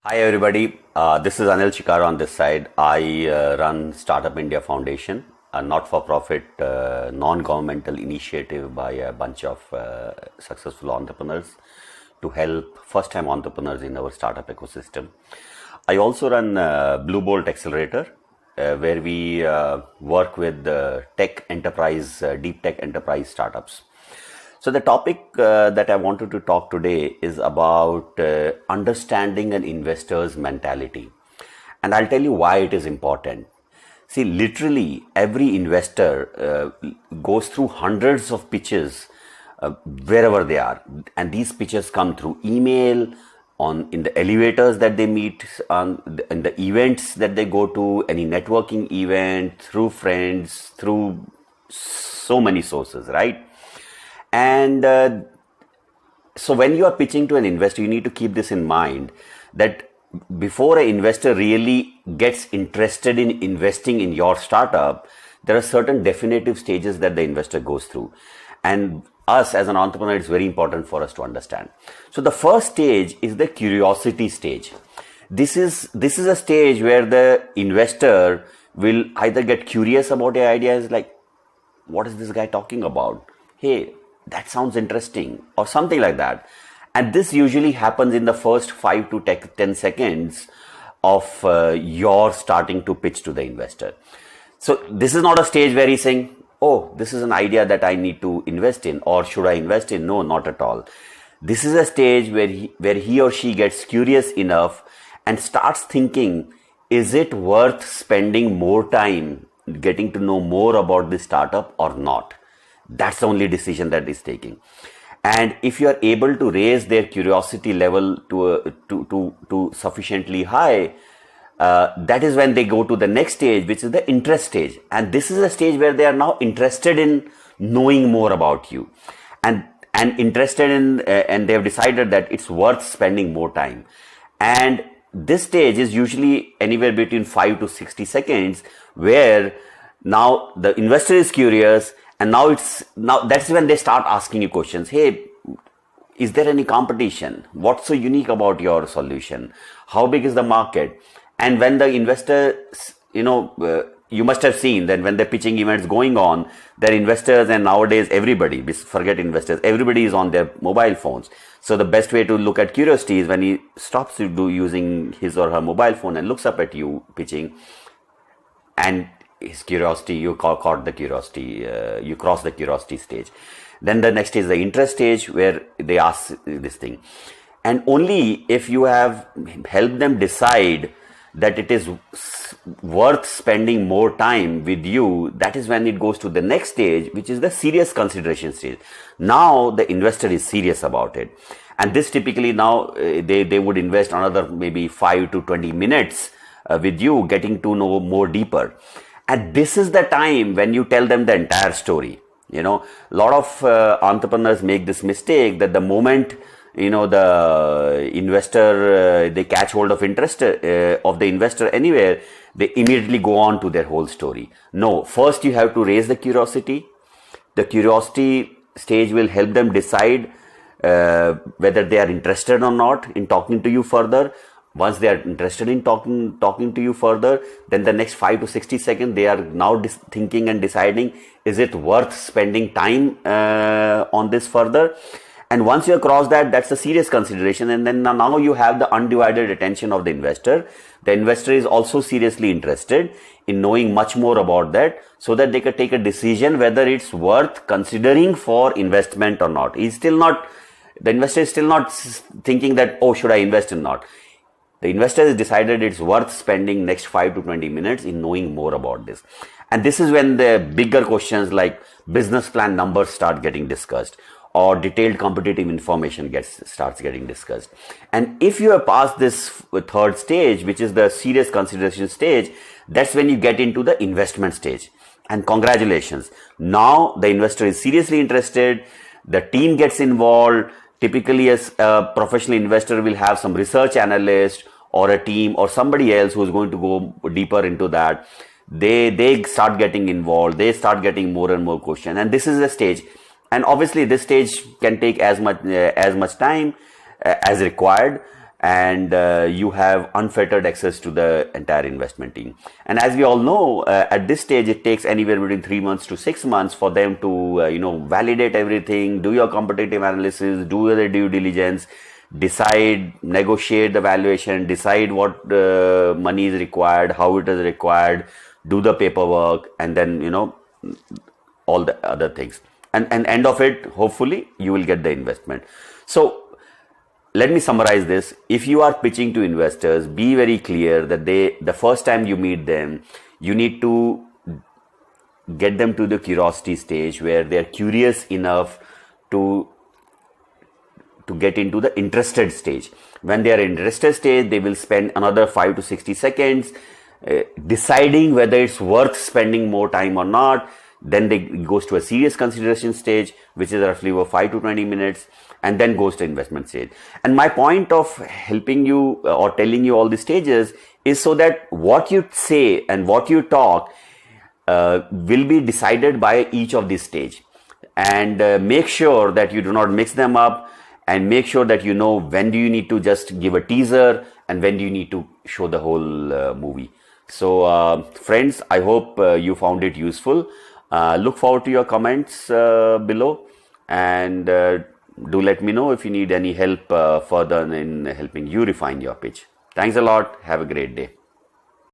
Hi everybody, this is Anil Chikara on this side. I run Startup India Foundation, a not-for-profit non-governmental initiative by a bunch of successful entrepreneurs to help first-time entrepreneurs in our startup ecosystem. I also run Blue Bolt Accelerator, where we work with tech enterprise, deep tech enterprise startups. So the topic that I wanted to talk today is about understanding an investor's mentality. And I'll tell you why it is important. See, literally every investor goes through hundreds of pitches wherever they are. And these pitches come through email, in the elevators that they meet, in the events that they go to, any networking event, through friends, through so many sources, right? And so when you are pitching to an investor, you need to keep this in mind that before an investor really gets interested in investing in your startup, there are certain definitive stages that the investor goes through. And us as an entrepreneur, it's very important for us to understand. So the first stage is the curiosity stage. This is a stage where the investor will either get curious about your ideas, like, what is this guy talking about? Hey, that sounds interesting, or something like that. And this usually happens in the first 5 to 10 seconds of your starting to pitch to the investor. So this is not a stage where he's saying, oh, this is an idea that I need to invest in, or should I invest in? No, not at all. This is a stage where he or she gets curious enough and starts thinking, is it worth spending more time getting to know more about this startup or not? That's the only decision that is taking. And if you are able to raise their curiosity level to sufficiently high, that is when they go to the next stage, which is the interest stage. And this is a stage where they are now interested in knowing more about you, and interested in, and they have decided that it's worth spending more time. And this stage is usually anywhere between 5 to 60 seconds, where now the investor is curious. And now that's when they start asking you questions. Hey, is there any competition? What's so unique about your solution? How big is the market? And when the investor, you must have seen that when the pitching events going on, their investors, and nowadays everybody, forget investors, everybody is on their mobile phones. So the best way to look at curiosity is when he stops to do using his or her mobile phone and looks up at you pitching, and his curiosity, you caught the curiosity, you cross the curiosity stage. Then the next is the interest stage, where they ask this thing. And only if you have helped them decide that it is worth spending more time with you, that is when it goes to the next stage, which is the serious consideration stage. Now the investor is serious about it. And this typically now they would invest another maybe 5 to 20 minutes with you, getting to know more deeper. And this is the time when you tell them the entire story. A lot of entrepreneurs make this mistake that the moment, the investor, they catch hold of interest of the investor anywhere, they immediately go on to their whole story. No, first you have to raise the curiosity. The curiosity stage will help them decide whether they are interested or not in talking to you further. Once they are interested in talking to you further, then the next 5 to 60 seconds, they are now thinking and deciding, is it worth spending time on this further? And once you have crossed that, that's a serious consideration. And then now you have the undivided attention of the investor. The investor is also seriously interested in knowing much more about that, so that they can take a decision whether it's worth considering for investment or not. The investor is still not thinking that, oh, should I invest or not? The investor has decided it's worth spending next 5 to 20 minutes in knowing more about this. And this is when the bigger questions like business plan numbers start getting discussed, or detailed competitive information starts getting discussed. And if you have passed this third stage, which is the serious consideration stage, that's when you get into the investment stage. And congratulations. Now the investor is seriously interested. The team gets involved. Typically, as a professional investor will have some research analyst or a team or somebody else who is going to go deeper into that. They start getting involved. They start getting more and more questions. And this is a stage. And obviously, this stage can take as much time as required. and you have unfettered access to the entire investment team. And as we all know, at this stage, it takes anywhere between 3 months to 6 months for them to, validate everything, do your competitive analysis, do your due diligence, decide, negotiate the valuation, decide what money is required, how it is required, do the paperwork, and then, all the other things. And end of it, hopefully, you will get the investment. So let me summarize this. If you are pitching to investors, be very clear that the first time you meet them, you need to get them to the curiosity stage where they're curious enough to get into the interested stage. When they are interested stage, they will spend another 5 to 60 seconds deciding whether it's worth spending more time or not. Then they goes to a serious consideration stage, which is roughly over 5 to 20 minutes, and then goes to investment stage. And my point of helping you or telling you all these stages is so that what you say and what you talk will be decided by each of these stage. And make sure that you do not mix them up, and make sure that you know when do you need to just give a teaser and when do you need to show the whole movie. So friends, I hope you found it useful. Look forward to your comments below, and do let me know if you need any help further in helping you refine your pitch. Thanks a lot. Have a great day.